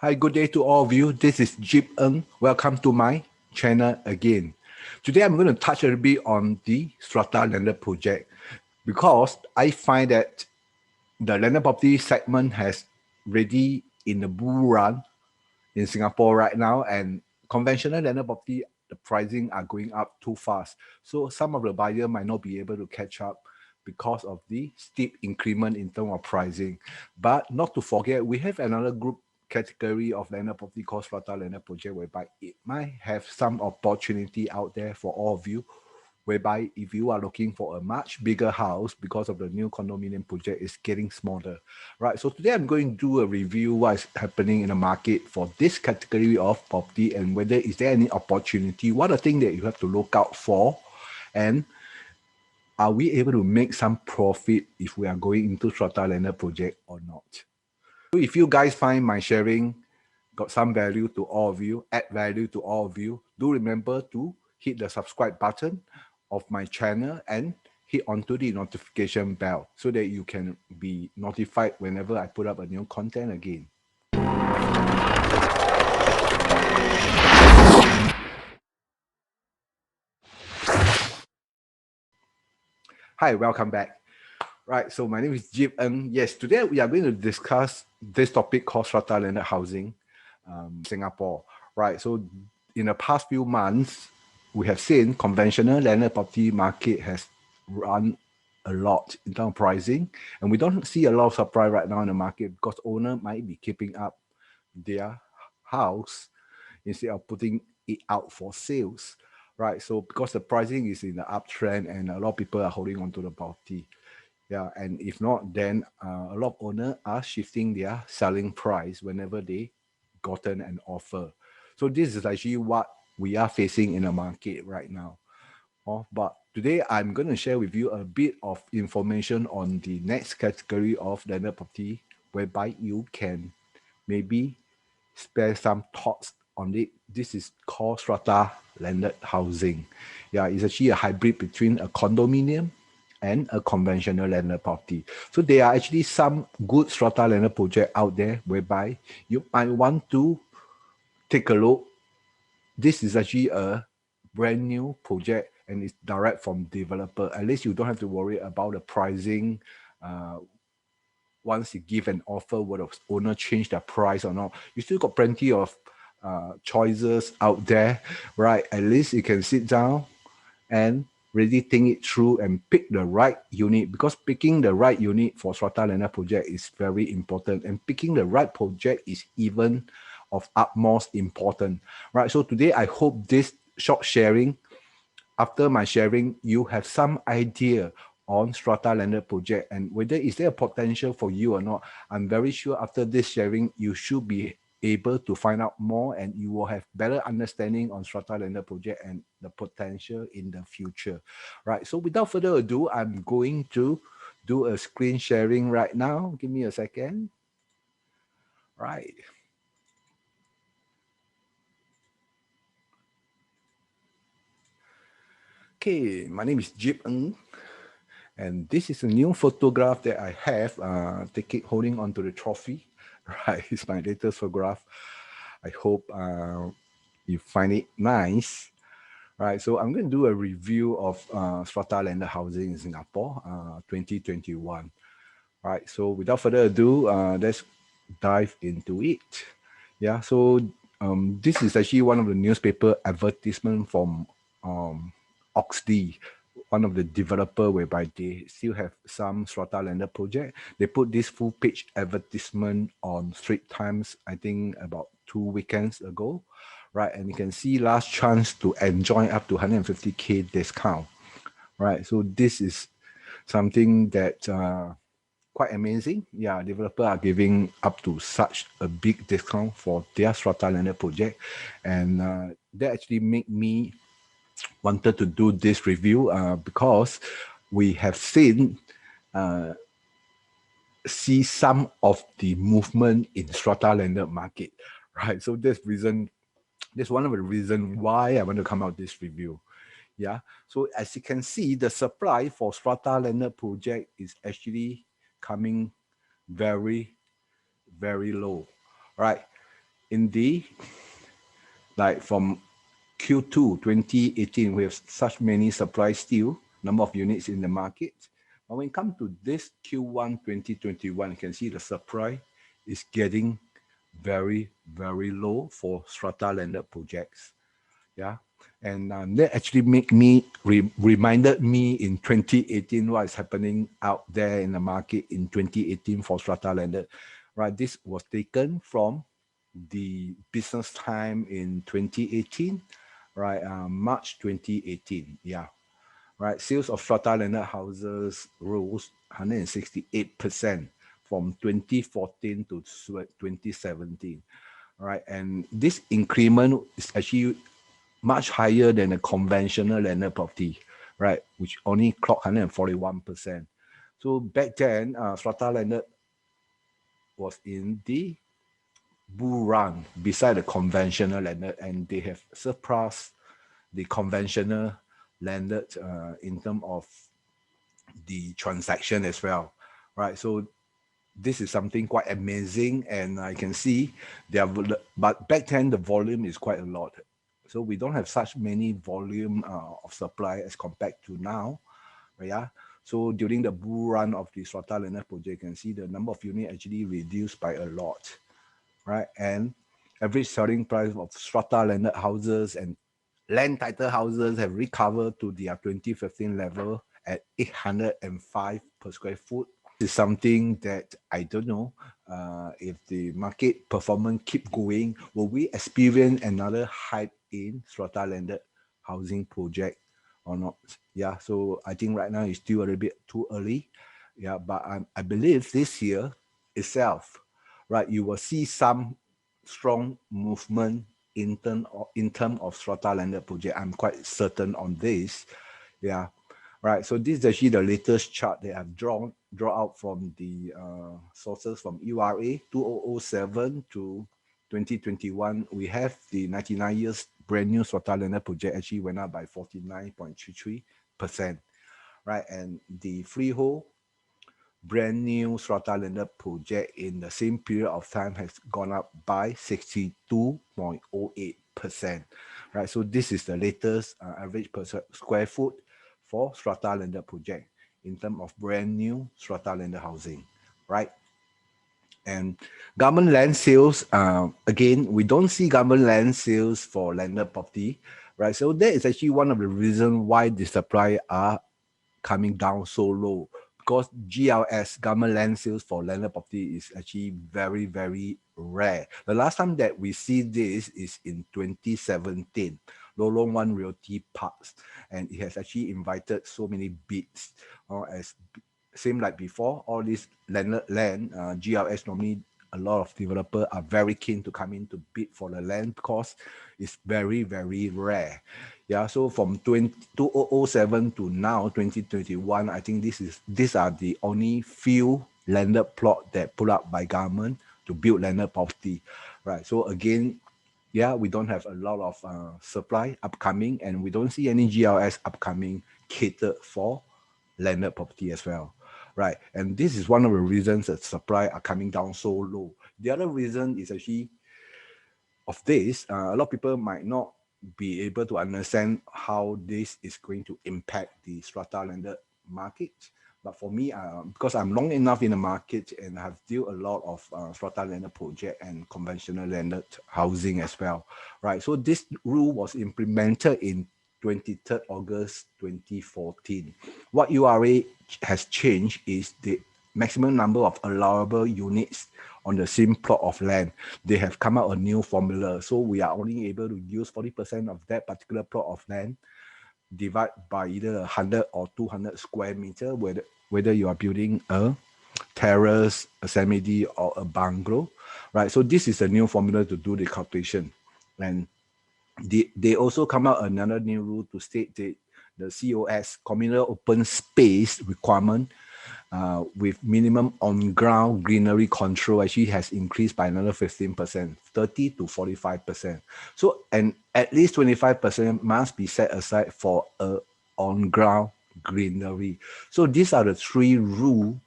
Hi, good day to all of you. This is Jeep Ng. Welcome to my channel again. Today, I'm going to touch a little bit on the Strata Landed project because I find that the landed property segment has already in the bull run in Singapore right now, and conventional landed property, the pricing are going up too fast. So some of the buyer might not be able to catch up because of the steep increment in terms of pricing. But not to forget, we have another group category of landed property called strata landed project, whereby it might have some opportunity out there for all of you, whereby if you are looking for a much bigger house because of the new condominium project is getting smaller, right? So today I'm going to do a review what is happening in the market for this category of property and whether is there any opportunity, what are things that you have to look out for, and are we able to make some profit if we are going into strata landed project or not. So if you guys find my sharing got some value to all of you, add value to all of you, do remember to hit the subscribe button of my channel and hit onto the notification bell so that you can be notified whenever I put up a new content again. Hi, welcome back. Right, so my name is Jeep Ng. Yes, today we are going to discuss this topic called strata landed housing, Singapore. Right, so in the past few months, we have seen conventional landed property market has run a lot in terms of pricing, and we don't see a lot of supply right now in the market because owner might be keeping up their house instead of putting it out for sales. Right, so because the pricing is in the uptrend and a lot of people are holding on to the property. Yeah, and if not, then a lot of owners are shifting their selling price whenever they gotten an offer. So this is actually what we are facing in the market right now. But today I'm going to share with you a bit of information on the next category of landed property, whereby you can maybe spare some thoughts on it. This is called strata landed housing. Yeah, it's actually a hybrid between a condominium and a conventional landed property. So there are actually some good strata landed project out there whereby you might want to take a look. This is actually a brand new project and it's direct from developer. At least you don't have to worry about the pricing. Once you give an offer, will the owner change the price or not? You still got plenty of choices out there, right? At least you can sit down and really think it through and pick the right unit, because picking the right unit for strata landed project is very important, and picking the right project is even of utmost important, right? So today I hope this short sharing, after my sharing, you have some idea on strata landed project and whether is there a potential for you or not. I'm very sure after this sharing, you should be able to find out more and you will have better understanding on strata landed project and the potential in the future. Right. So without further ado, I'm going to do a screen sharing right now. Give me a second. Right. Okay, my name is Jeep Ng. And this is a new photograph that I have, holding onto the trophy. Right, it's my latest photograph. I hope you find it nice. Right, so I'm going to do a review of strata landed housing in Singapore, 2021. Right, so without further ado, let's dive into it. Yeah, so this is actually one of the newspaper advertisement from Oxley, one of the developer, whereby they still have some strata landed project. They put this full page advertisement on Straits Times, I think about 2 weekends ago, right? And you can see last chance to enjoy up to 150K discount, right? So this is something that quite amazing. Yeah, developers are giving up to such a big discount for their strata landed project, and that actually made me wanted to do this review because we have see some of the movement in strata landed market, right? So that's one of the reasons why I want to come out this review. Yeah. So as you can see, the supply for strata landed project is actually coming very, very low, right? in the, like from Q2 2018, we have such many supply still, number of units in the market. But when it comes to this Q1 2021, you can see the supply is getting very, very low for strata landed projects. Yeah. And that actually reminded me in 2018 what is happening out there in the market in 2018 for strata landed. Right. This was taken from the Business Time in 2018, right? March 2018. Yeah. Right. Sales of strata landed houses rose 168% from 2014 to 2017. Right. And this increment is actually much higher than a conventional landed property, right? Which only clocked 141%. So back then, strata landed was in the bull run beside the conventional landed, and they have surpassed the conventional landed in terms of the transaction as well, right? So this is something quite amazing, and I can see but back then the volume is quite a lot. So we don't have such many volume of supply as compared to now. Yeah. So during the bull run of the strata landed project, you can see the number of units actually reduced by a lot, right? And average selling price of strata landed houses and land title houses have recovered to their 2015 level at 805 per square foot. Is something that I don't know if the market performance keep going, will we experience another hype in strata landed housing project or not? Yeah, so I think right now it's still a little bit too early. Yeah, but I believe this year itself, right, you will see some strong movement in term of strata landed project. I'm quite certain on this. Yeah. Right, so this is actually the latest chart that I've draw out from the sources from URA 2007 to 2021. We have the 99 years brand new strata landed project actually went up by 49.33%, right? And the freehold brand new strata landed project in the same period of time has gone up by 62.08%, right? So this is the latest average per square foot for strata landed project in terms of brand new strata landed housing, right? And government land sales, again, we don't see government land sales for landed property, right? So that is actually one of the reasons why the supply are coming down so low, because GLS, government land sales for landed property, is actually very, very rare. The last time that we see this is in 2017. Lorong 1 Realty Parks, and it has actually invited so many bids, as same like before, all this land, GLS normally a lot of developers are very keen to come in to bid for the land because it's very, very rare. Yeah, so from 2007 to now 2021, I think these are the only few landed plot that put up by government to build landed property, right? So again, yeah, we don't have a lot of supply upcoming, and we don't see any GLS upcoming catered for landed property as well, right? And this is one of the reasons that supply are coming down so low. The other reason is actually of this, a lot of people might not be able to understand how this is going to impact the strata landed market. But for me, because I'm long enough in the market and have dealt a lot of strata landed project and conventional landed housing as well, right? So this rule was implemented in 23rd August 2014. What URA has changed is the maximum number of allowable units on the same plot of land. They have come out a new formula. So we are only able to use 40% of that particular plot of land, divide by either 100 or 200 square meter, whether you are building a terrace, a semi-D, or a bungalow, right? So this is a new formula to do the calculation. And they also come out another new rule to state that the COS, communal open space requirement, with minimum on-ground greenery control actually has increased by another 15%, 30 to 45%. So, and at least 25% must be set aside for a on-ground greenery. So these are the three rules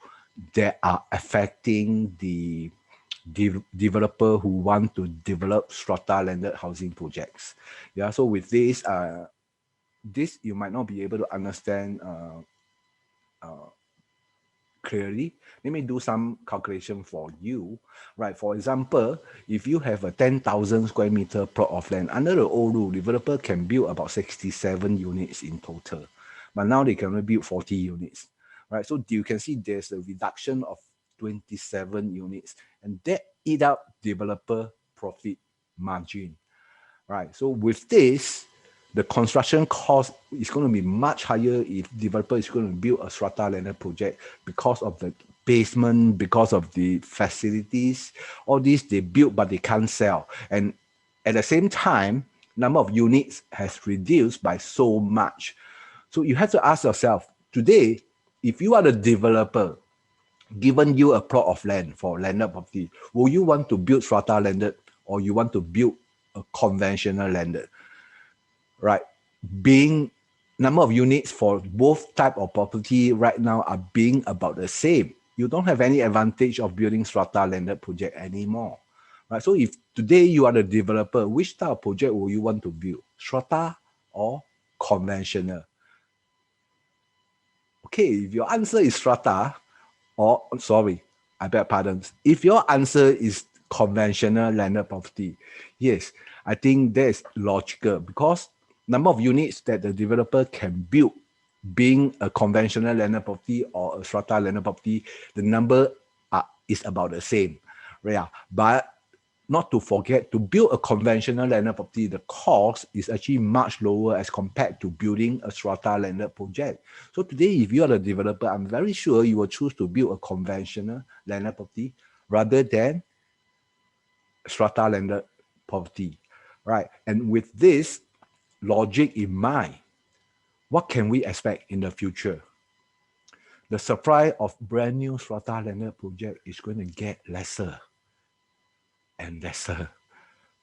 that are affecting the developer who want to develop strata landed housing projects. Yeah, so with this, this you might not be able to understand clearly. Let me do some calculation for you. Right, for example, if you have a 10,000 square meter plot of land, under the old rule, developer can build about 67 units in total. But now they can only build 40 units. Right, so you can see there's a reduction of 27 units, and that eat up developer profit margin. Right, so with this, the construction cost is going to be much higher if developer is going to build a strata landed project because of the basement, because of the facilities, all these they build but they can't sell. And at the same time, number of units has reduced by so much. So you have to ask yourself, today, if you are the developer, given you a plot of land for landed property, will you want to build strata landed or you want to build a conventional landed? Right, being number of units for both type of property right now are being about the same. You don't have any advantage of building strata landed project anymore. Right, so if today you are the developer, which type of project will you want to build, strata or conventional? Okay, if your answer is strata, or sorry, I beg pardon, if your answer is conventional landed property, yes, I think that's logical because number of units that the developer can build being a conventional landed property or a strata landed property, the number is about the same. Yeah, but not to forget, to build a conventional landed property, the cost is actually much lower as compared to building a strata landed project. So today, if you are a developer, I'm very sure you will choose to build a conventional landed property rather than strata landed property, right? And with this logic in mind, what can we expect in the future? The supply of brand new strata landed project is going to get lesser and lesser.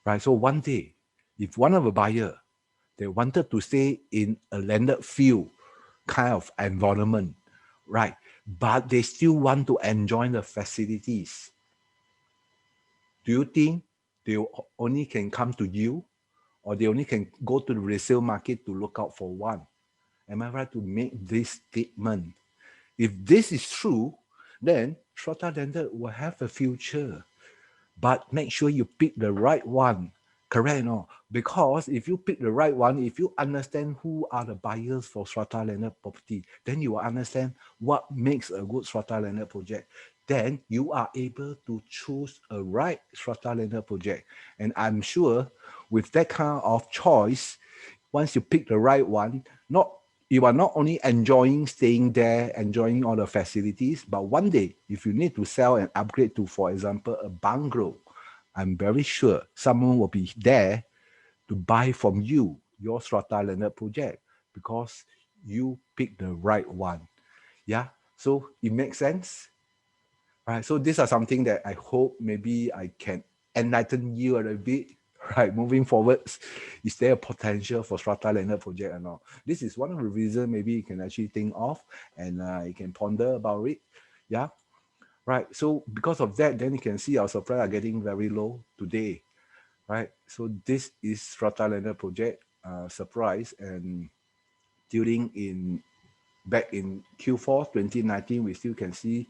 Right, so one day, if one of a buyer, they wanted to stay in a landed field kind of environment, right, but they still want to enjoy the facilities, do you think they only can come to you or they only can go to the resale market to look out for one? Am I right to make this statement? If this is true, then strata landed will have a future. But make sure you pick the right one, correct or not? Because if you pick the right one, if you understand who are the buyers for strata landed property, then you will understand what makes a good strata landed project. Then you are able to choose a right strata landed project. And I'm sure with that kind of choice, once you pick the right one, you are not only enjoying staying there, enjoying all the facilities, but one day, if you need to sell and upgrade to, for example, a bungalow, I'm very sure someone will be there to buy from you your strata landed project because you picked the right one. Yeah, so it makes sense. Right, so these are something that I hope maybe I can enlighten you a little bit. Right, moving forwards, is there a potential for strata landed project or not? This is one of the reasons maybe you can actually think of and you can ponder about it. Yeah, right. So because of that, then you can see our supply are getting very low today. Right, so this is strata landed project surprise, and during back in Q4 2019, we still can see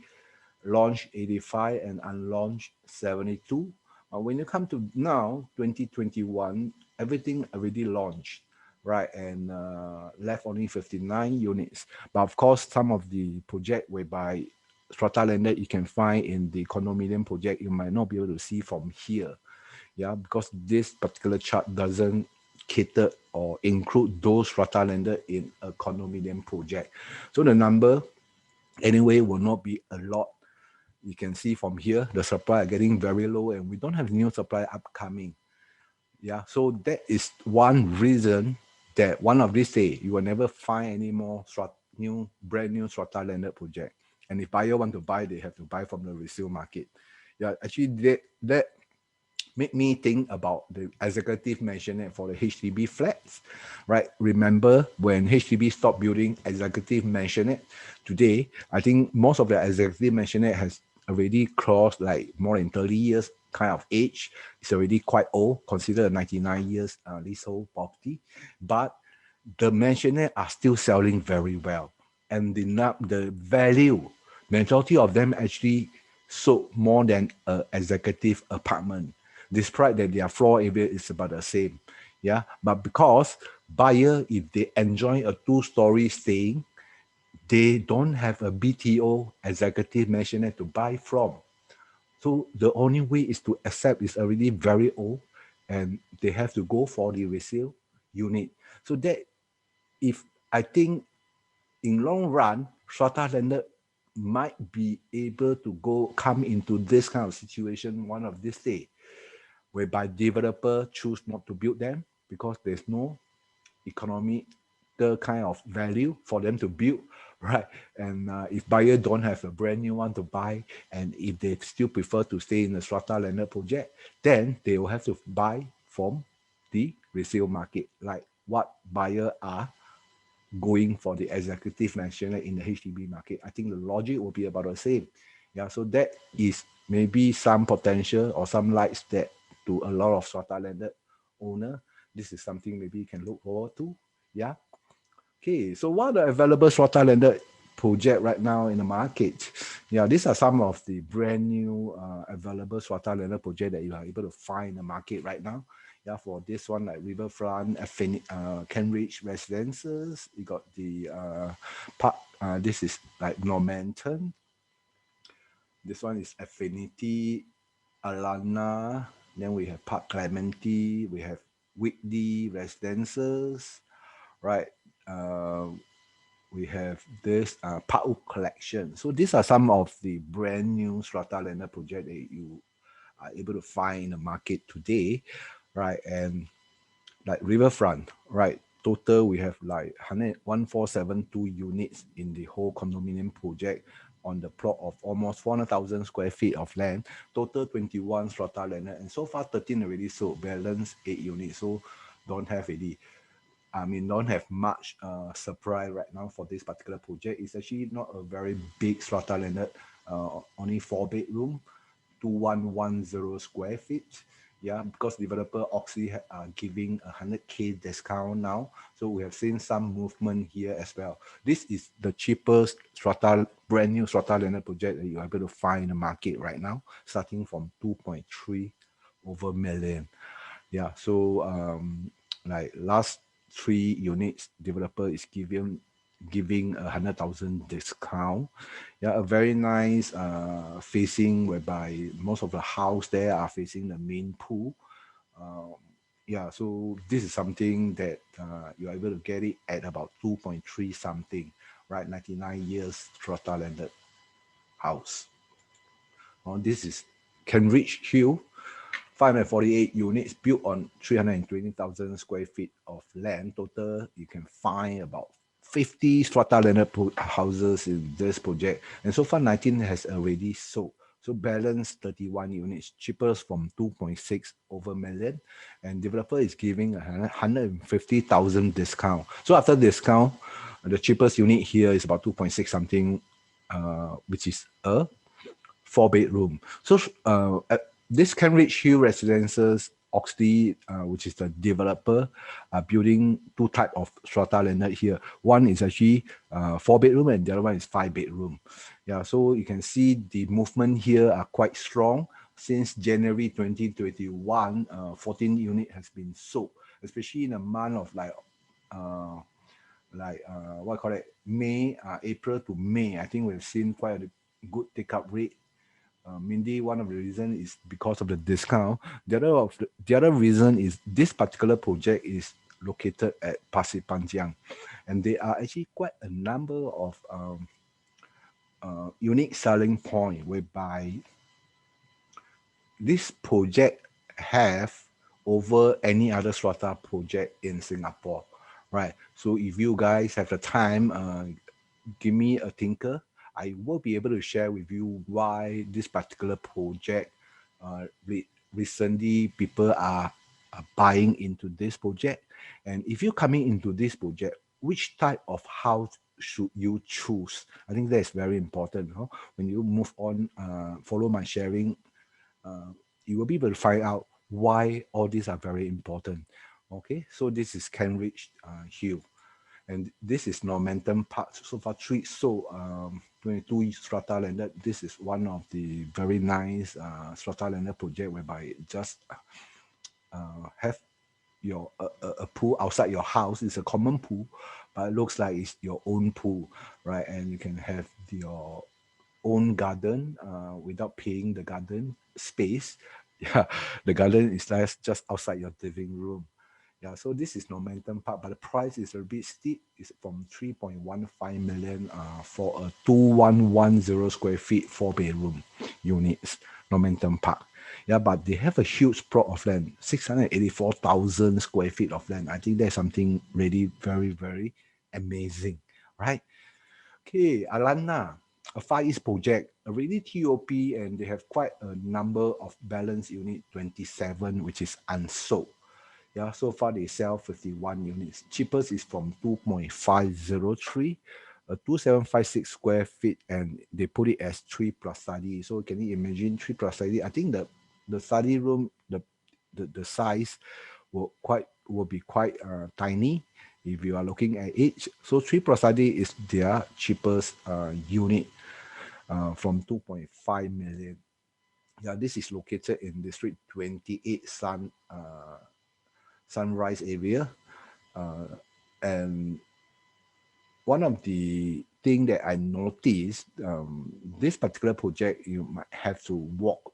launch 85 and unlaunched 72. When you come to now, 2021, everything already launched, right? And left only 59 units. But of course, some of the project whereby strata landed you can find in the condominium project, you might not be able to see from here. Yeah, because this particular chart doesn't cater or include those strata landed in a condominium project. So the number anyway will not be a lot. You can see from here, the supply are getting very low and we don't have new supply upcoming. Yeah, so that is one reason that one of these days, you will never find any more brand new strata landed project. And if buyer want to buy, they have to buy from the resale market. Yeah, actually that made me think about the executive maisonette for the HDB flats, right? Remember when HDB stopped building executive maisonette? Today, I think most of the executive maisonette has already crossed like more than 30 years kind of age. It's already quite old, considered a 99 years leasehold property. But the mansionette are still selling very well. And the value, majority of them actually sold more than an executive apartment, despite that their floor area is about the same. Yeah, but because buyer, if they enjoy a two-story staying, they don't have a BTO executive mansionette to buy from. So the only way is to accept is already very old, and they have to go for the resale unit. So that, if I think in long run, strata landlord might be able to come into this kind of situation one of this day, whereby developer choose not to build them because there's no economic the kind of value for them to build, right? And if buyer don't have a brand new one to buy, and if they still prefer to stay in the strata landed project, then they will have to buy from the resale market, like what buyer are going for the executive mansion in the HDB market. I think the logic will be about the same. Yeah, so that is maybe some potential or some lights that to a lot of strata landed owner. This is something maybe you can look forward to. Yeah. Okay, so what are the available strata landed project right now in the market? Yeah, these are some of the brand new available strata landed project that you are able to find in the market right now. Yeah, for this one like Riverfront, Kent Residences, you got the park. This is like Normanton. This one is Affinity, Alana. Then we have Park Clementi. We have Whitley Residences, right? Uh, we have this Park Collection. So these are some of the brand new strata landed project that you are able to find in the market today, right? And like Riverfront, right? Total we have like 11472 units in the whole condominium project on the plot of almost 400,000 square feet of land. Total 21 strata landed, and so far 13 already sold, balance 8 units. So don't have any. Don't have much supply right now for this particular project. It's actually not a very big strata landed, only 4 bedroom, 2110 square feet. Yeah, because developer Oxy are giving 100K discount now. So we have seen some movement here as well. This is the cheapest brand new strata landed project that you're able to find in the market right now, starting from 2.3 over million. Yeah, so like last 3 units, developer is giving 100,000 discount. Yeah, a very nice facing, whereby most of the house there are facing the main pool. Um, yeah, so this is something that you're able to get it at about 2.3 something, right? 99 years strata landed house. This is Cambridge Hill, 548 units built on 320,000 square feet of land. Total, you can find about 50 strata landed houses in this project. And so far, 19 has already sold. So balance 31 units, cheapest from 2.6 over million. And developer is giving 150,000 discount. So after discount, the cheapest unit here is about 2.6 something, which is a 4 bedroom. So this Cambridge Hill Residences, Oxley, which is the developer, are building two type of strata landed here. One is actually 4 bedroom, and the other one is 5 bedroom. Yeah, so you can see the movement here are quite strong. Since January 2021, 14 unit has been sold, especially in a month of what I call it, May, April to May. I think we've seen quite a good take-up rate. Mainly one of the reason is because of the discount. The other reason is this particular project is located at Pasir Panjang, and there are actually quite a number of unique selling point, whereby this project have over any other strata project in Singapore, right? So if you guys have the time, give me a tinker. I will be able to share with you why this particular project recently people are buying into this project. And if you're coming into this project, which type of house should you choose? I think that is very important. Huh? When you move on, follow my sharing, you will be able to find out why all these are very important. Okay, so this is Kentridge Hill, and this is Normanton Park. So far, 22 strata landed. This is one of the very nice strata landed project whereby just have your a pool outside your house. It's a common pool, but it looks like it's your own pool, right? And you can have your own garden without paying the garden space. Yeah, the garden is just outside your living room. Yeah, so this is Normanton Park, but the price is a bit steep. It's from 3.15 million for a 2110 square feet, 4-bedroom units, Normanton Park. Yeah, but they have a huge plot of land, 684,000 square feet of land. I think that's something really very, very amazing, right? Okay, Alana, a Far East project, already TOP, and they have quite a number of balance unit 27, which is unsold. Yeah, so far they sell 51 units. Cheapest is from 2.503, 2756 square feet, and they put it as 3 plus study. So can you imagine 3 plus study? I think the study room, the size will be quite tiny if you are looking at it. So 3 plus study is their cheapest unit from 2.5 million. Yeah, this is located in District 28 Sunrise area. And one of the thing that I noticed, this particular project, you might have to walk.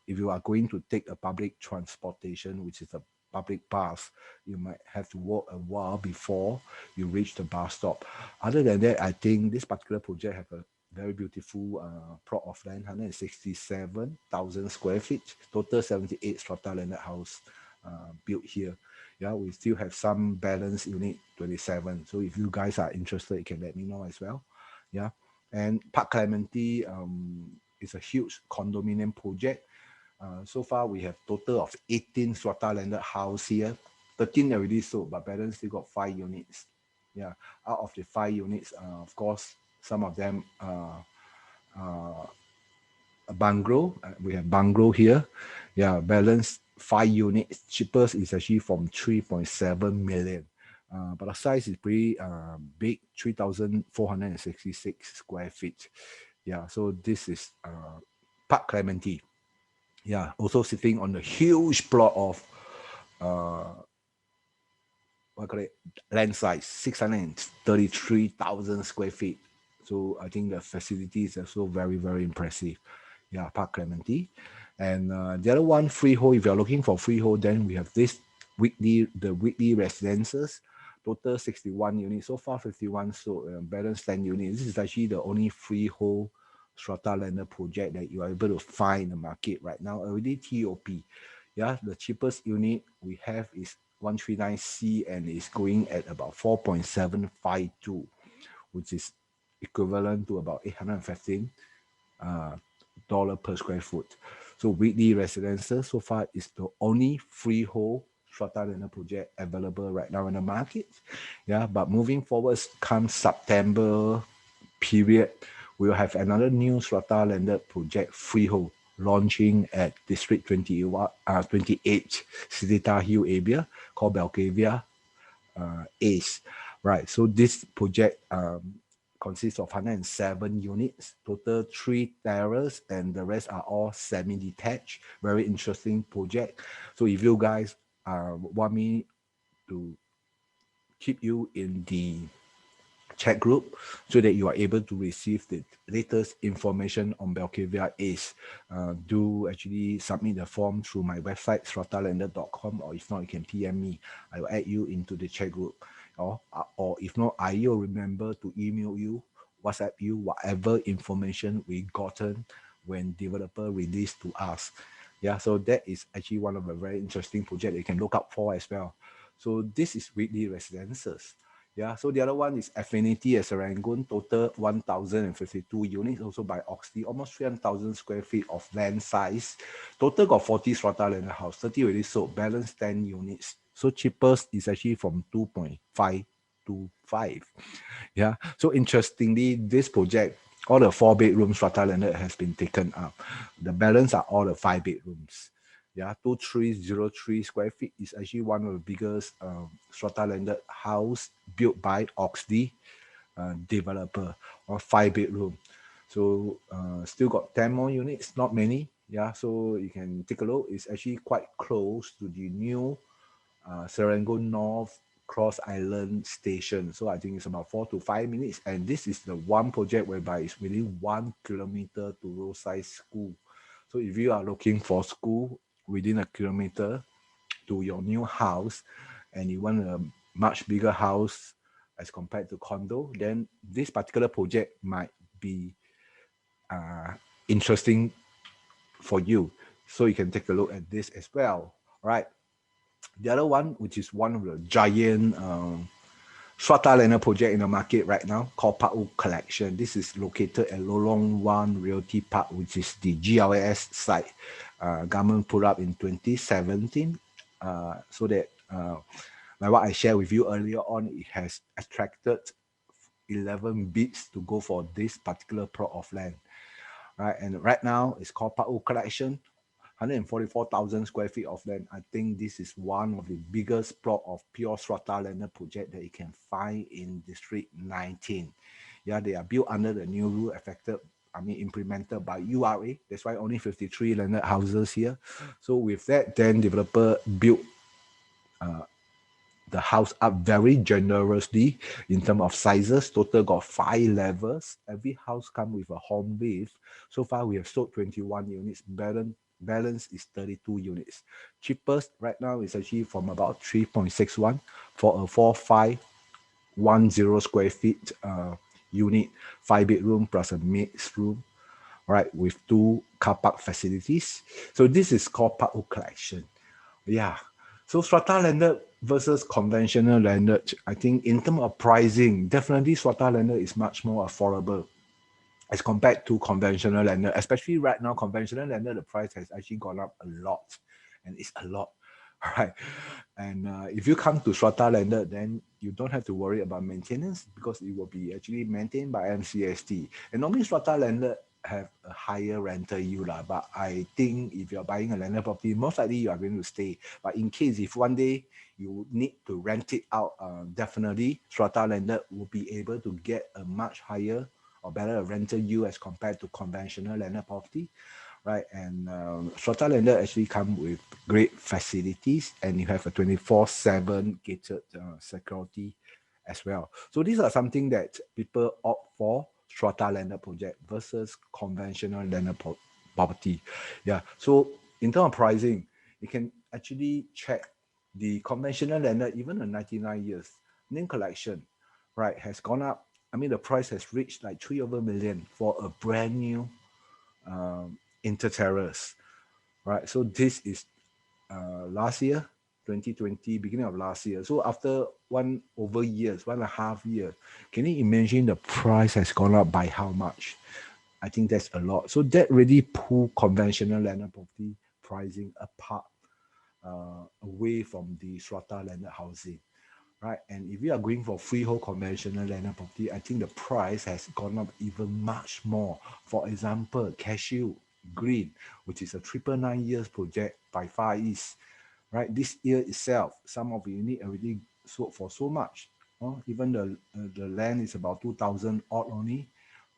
If you are going to take a public transportation, which is a public bus, you might have to walk a while before you reach the bus stop. Other than that, I think this particular project have a very beautiful plot of land, 167,000 square feet, total 78 strata landed house built here. Yeah, we still have some balance unit 27. So if you guys are interested, you can let me know as well. Yeah, and Park Clementi is a huge condominium project. So far, we have total of 18 strata landed house here. 13 already sold, but balance still got 5 units. Yeah, out of the 5 units, of course, some of them a bungalow. We have bungalow here. Yeah, balance 5 units. Cheapest is actually from 3.7 million. But the size is pretty big, 3,466 square feet. Yeah, so this is Park Clementi. Yeah, also sitting on a huge plot of what call it, land size, 633,000 square feet. So I think the facility is also very, very impressive. Yeah, Park Clementi. And the other one, freehold. If you're looking for freehold, then we have the Whitley residences, total 61 units. So far, 51 balance 10 units. This is actually the only freehold strata landed project that you are able to find in the market right now. Already TOP. Yeah, the cheapest unit we have is 139C and is going at about 4.752, which is equivalent to about 815 dollar per square foot. So Whitley Residences so far is the only freehold strata landed project available right now in the market. Yeah, but moving forward, come September period, we'll have another new strata landed project freehold launching at District 28 Sidita Hill area called Belgravia Ace. Right, so this project consists of 107 units, total 3 terraces, and the rest are all semi-detached. Very interesting project. So if you guys want me to keep you in the chat group so that you are able to receive the latest information on Belgravia Ace, do actually submit the form through my website stratalanded.com, or if not, you can PM me. I will add you into the chat group, or if not, I will remember to email you, WhatsApp you, whatever information we gotten when developer release to us. Yeah, so that is actually one of a very interesting project you can look up for as well. So this is Whitley Residences. Yeah, so the other one is Affinity at Serangoon, total 1,052 units, also by Oxley, almost 300,000 square feet of land size. Total got 40 strata landed house, 30 already sold, balance 10 units. So cheapest is actually from 2.5 425. Yeah. So interestingly, this project, all the 4 bedroom strata landed has been taken up. The balance are all the 5 bedrooms. Yeah, 2303 square feet is actually one of the biggest strata landed house built by Oxley developer, or 5 bedroom. So still got 10 more units, not many. Yeah, so you can take a look. It's actually quite close to the new Serangoon North Cross Island Station. So I think it's about 4 to 5 minutes. And this is the one project whereby it's within 1 kilometer to Rosyth School. So if you are looking for school within a kilometer to your new house and you want a much bigger house as compared to condo, then this particular project might be uh, interesting for you. So you can take a look at this as well, right? The other one, which is one of the giant strata landed project in the market right now, called Park Collection. This is located at Lorong 1 Realty Park, which is the GLS site. Government put up in 2017, so that like what I shared with you earlier on, it has attracted 11 bids to go for this particular plot of land. Right, and right now it's called Park Collection. 144,000 square feet of land. I think this is one of the biggest plot of pure strata landed project that you can find in District 19. Yeah, they are built under the new rule implemented by URA. That's why only 53 landed houses here. So with that, then developer built the house up very generously in terms of sizes. Total got 5 levels. Every house comes with a home lift. So far, we have sold 21 units. Balance is 32 units. Cheapest right now is actually from about 3.61 for a 4510 square feet unit, 5 bedroom plus a mixed room, right, with 2 car park facilities. So this is called Park Collection. Yeah. So strata landed versus conventional landed, I think in terms of pricing, definitely strata landed is much more affordable as compared to conventional landed. Especially right now, conventional landed, the price has actually gone up a lot, and it's a lot, right? And if you come to strata landed, then you don't have to worry about maintenance because it will be actually maintained by MCST. And normally strata landed have a higher rental yield, but I think if you're buying a landed property, most likely you are going to stay. But in case if one day you need to rent it out, definitely strata landed will be able to get a much higher or better rental yield as compared to conventional landed property, right? And strata landed actually come with great facilities, and you have a 24/7 gated security as well. So these are something that people opt for strata landed project versus conventional landed property. Yeah. So in terms of pricing, you can actually check the conventional landed, even the 99 years name collection, right, has gone up. I mean, the price has reached like 3 over million for a brand new interterrace, right? So this is last year, 2020, beginning of last year. So after 1.5 years, can you imagine the price has gone up by how much? I think that's a lot. So that really pull conventional landed property pricing apart, away from the strata landed housing, right? And if you are going for freehold conventional landed property, I think the price has gone up even much more. For example, Cashew Green, which is a 999 years project by Far East, right? This year itself, some of the unit already sold for so much. Even the land is about 2,000 odd only.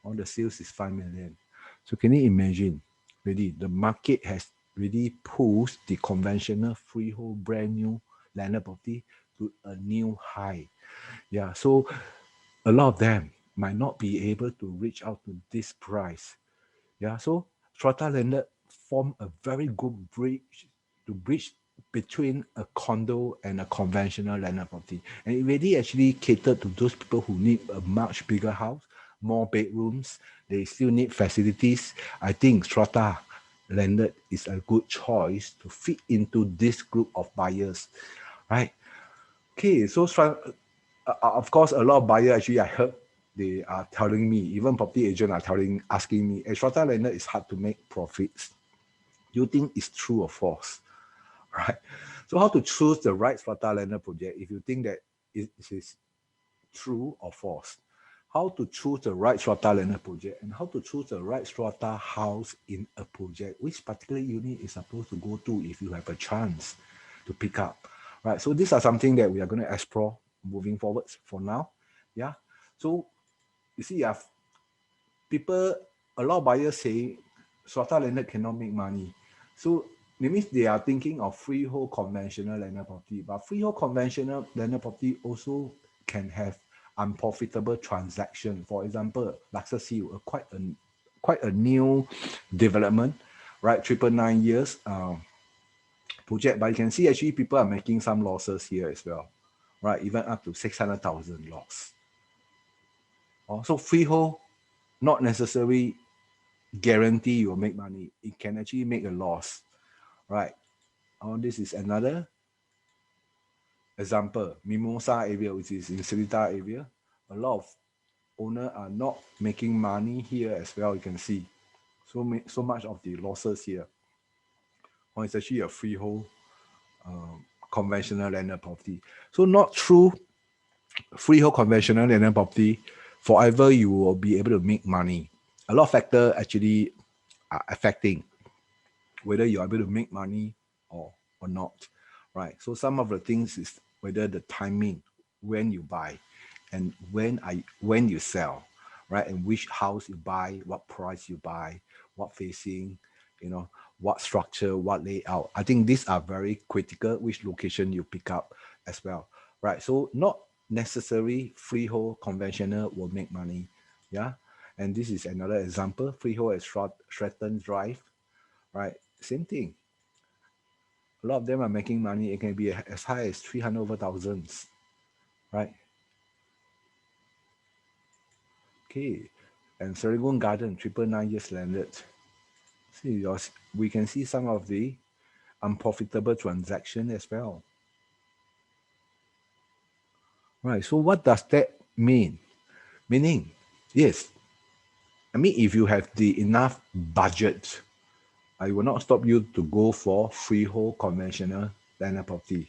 All the sales is 5 million. So can you imagine? Really, the market has really pushed the conventional freehold brand new landed property to a new high. Yeah, so a lot of them might not be able to reach out to this price. Yeah, so strata landed form a very good bridge between a condo and a conventional landed property. And it really actually catered to those people who need a much bigger house, more bedrooms. They still need facilities. I think strata landed is a good choice to fit into this group of buyers, right? Okay, so of course, a lot of buyers actually I heard they are telling me, even property agent are asking me, strata landed is hard to make profits. Do you think it's true or false? Right. So how to choose the right strata landed project if you think that it is true or false. How to choose the right strata landed project and how to choose the right strata house in a project. Which particular unit is supposed to go to if you have a chance to pick up. Right. So these are something that we are going to explore moving forwards for now. Yeah. So you see, people, a lot of buyers say strata landed cannot make money. So it means they are thinking of freehold conventional landed property, but freehold conventional landed property also can have unprofitable transaction. For example, Luxus Hill, quite a new development, right? 999 years project, but you can see actually people are making some losses here as well, right? Even up to 600,000 loss. So freehold not necessarily guarantee you'll make money. It can actually make a loss, right? This is another example. Mimosa area, which is in Seletar area. A lot of owners are not making money here as well. You can see so much of the losses here. It's actually a freehold conventional landed property. So not true freehold conventional landed property forever you will be able to make money. A lot of factors actually are affecting whether you're able to make money or not, right? So some of the things is whether the timing, when you buy and when you sell, right? And which house you buy, what price you buy, what facing, what structure, what layout. I think these are very critical, which location you pick up as well, right? So not necessarily freehold conventional will make money, yeah? And this is another example, freehold at Stratton Drive, right? Same thing. A lot of them are making money. It can be as high as 300 over thousands, right? Okay. And Serangoon Garden, 999 years landed. See, we can see some of the unprofitable transaction as well. Right. So what does that mean? Meaning, yes. I mean, if you have the enough budget, I will not stop you to go for freehold conventional landed property.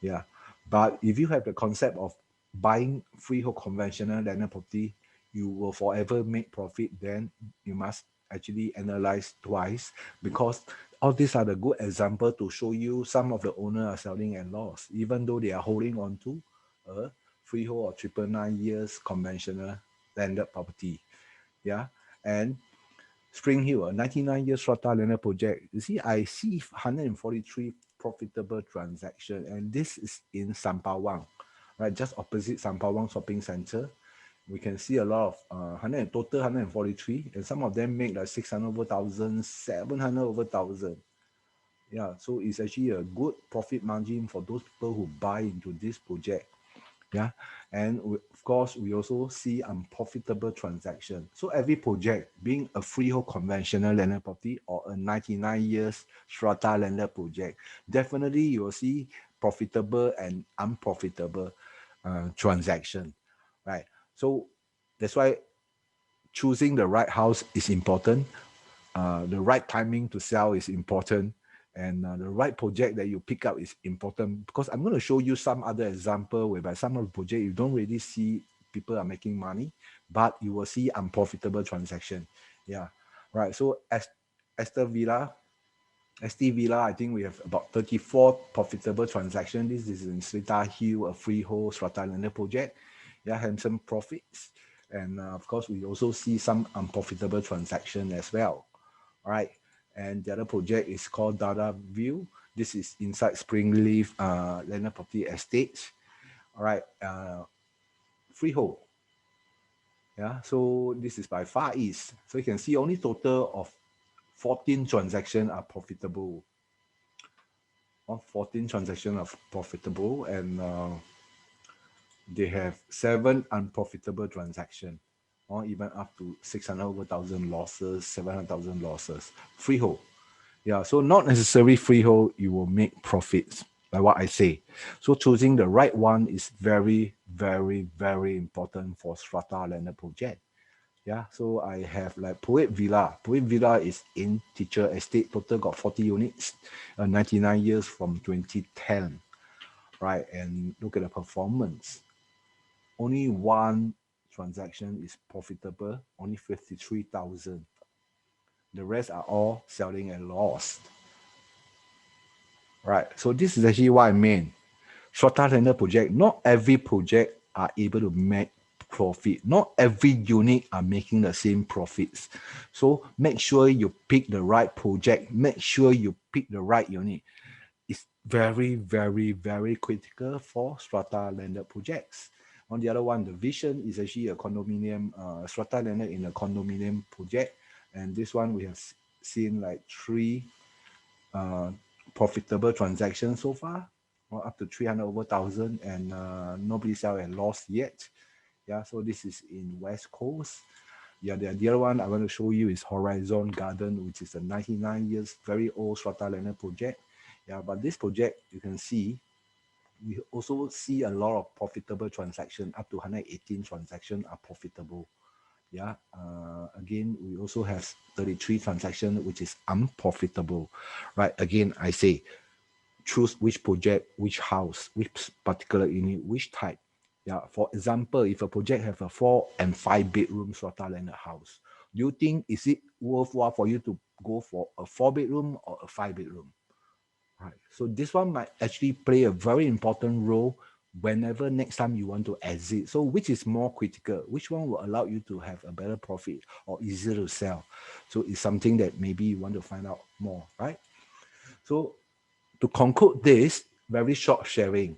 Yeah. But if you have the concept of buying freehold conventional landed property, you will forever make profit, then you must actually analyze twice, because all these are the good example to show you some of the owners are selling at loss, even though they are holding on to a freehold or 999 years conventional landed property. Yeah. And Spring Hill, a 99 year strata landed project. You see, I see 143 profitable transaction, and this is in Sampawang, right? Just opposite Sampawang Shopping Center. We can see a lot of total 143, and some of them make like 600 over thousand, 700 over thousand. Yeah, so it's actually a good profit margin for those people who buy into this project. Yeah, and of course we also see unprofitable transaction. So every project, being a freehold conventional landed property or a 99 years strata landed project, definitely you will see profitable and unprofitable transaction, right? So that's why choosing the right house is important. The right timing to sell is important, and the right project that you pick up is important, because I'm going to show you some other example whereby some of the project you don't really see people are making money, but you will see unprofitable transaction. Yeah, right. So as Esther Villa, ST Villa, I think we have about 34 profitable transactions. This is in Seletar Hill, a freehold strata landed project. Yeah, handsome profits. And of course, we also see some unprofitable transaction as well. All right. And the other project is called Dada View. This is inside Springleaf landed property estate. All right. Freehold. Yeah. So this is by Far East. So you can see only total of 14 transactions are profitable. 14 transactions are profitable, and they have 7 unprofitable transactions, or even up to 600,000 losses, 700,000 losses. Freehold. Yeah, so not necessarily freehold, you will make profits, like what I say. So choosing the right one is very, very, very important for strata landed project. Yeah, so I have like Poet Villa. Poet Villa is in Teacher Estate. Total got 40 units, 99 years from 2010, right? And look at the performance. only one transaction is profitable, only 53,000. The rest are all selling at loss. Right. So this is actually what I mean. Strata landed project, not every project are able to make profit. Not every unit are making the same profits. So make sure you pick the right project. Make sure you pick the right unit. It's very, very, very critical for strata landed projects. On the other one, the vision is actually a condominium, strata landed in a condominium project. And this one we have seen like 3 profitable transactions so far, or up to 300 over thousand, and nobody sell at loss yet. Yeah, so this is in West Coast. Yeah, the other one I want to show you is Horizon Garden, which is a 99 years very old strata landed project. Yeah, but this project you can see we also see a lot of profitable transaction. Up to 118 transactions are profitable. Yeah, again, we also have 33 transactions which is unprofitable. Right, again, I say choose which project, which house, which particular unit, which type. Yeah, for example, if a project have a 4 and 5 bedroom strata landed house, do you think is it worthwhile for you to go for a 4 bedroom or a 5 bedroom? Right. So this one might actually play a very important role whenever next time you want to exit. So which is more critical? Which one will allow you to have a better profit or easier to sell? So it's something that maybe you want to find out more, right? So to conclude this, very short sharing.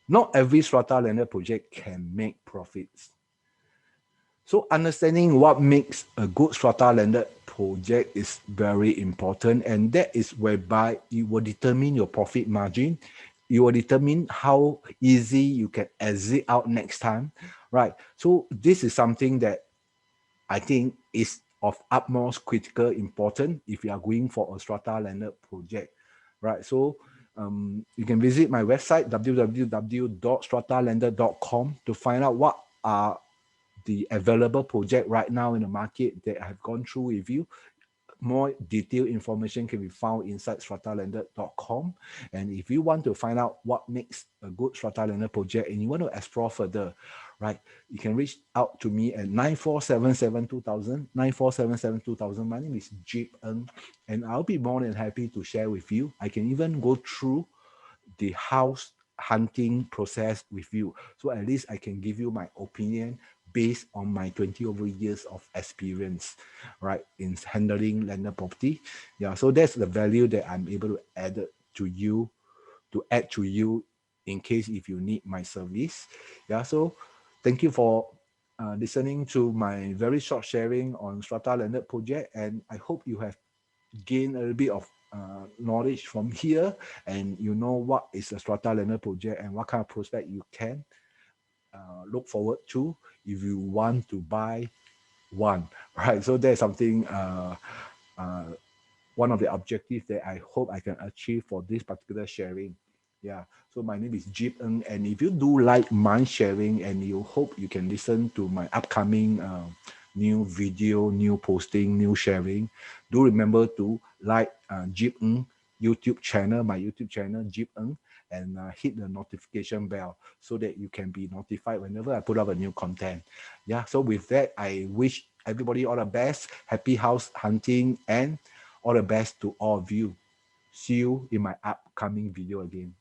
Not every strata landed project can make profits. So understanding what makes a good strata landed project is very important, and that is whereby it will determine your profit margin. It will determine how easy you can exit out next time, right? So this is something that I think is of utmost critical importance if you are going for a strata landed project, right? So you can visit my website www.stratalanded.com to find out what are the available project right now in the market that I have gone through with you. More detailed information can be found inside stratalanded.com. And if you want to find out what makes a good strata landed project and you want to explore further, right, you can reach out to me at 94772000, 94772000. My name is Jeep Ng, and I'll be more than happy to share with you. I can even go through the house hunting process with you. So at least I can give you my opinion based on my 20 over years of experience, right, in handling landed property. Yeah, so that's the value that I'm able to add to you, in case if you need my service. Yeah, so thank you for listening to my very short sharing on strata landed project, and I hope you have gained a little bit of knowledge from here, and you know what is a strata landed project and what kind of prospect you can look forward to if you want to buy one, right? So there's something uh, one of the objectives that I hope I can achieve for this particular sharing. Yeah, so my name is Jeep Ng, and if you do like my sharing and you hope you can listen to my upcoming new video, new posting, new sharing, do remember to like Jeep Ng YouTube channel, my YouTube channel, Jeep Ng, and hit the notification bell so that you can be notified whenever I put up a new content. Yeah, so with that, I wish everybody all the best, happy house hunting, and all the best to all of you. See you in my upcoming video again.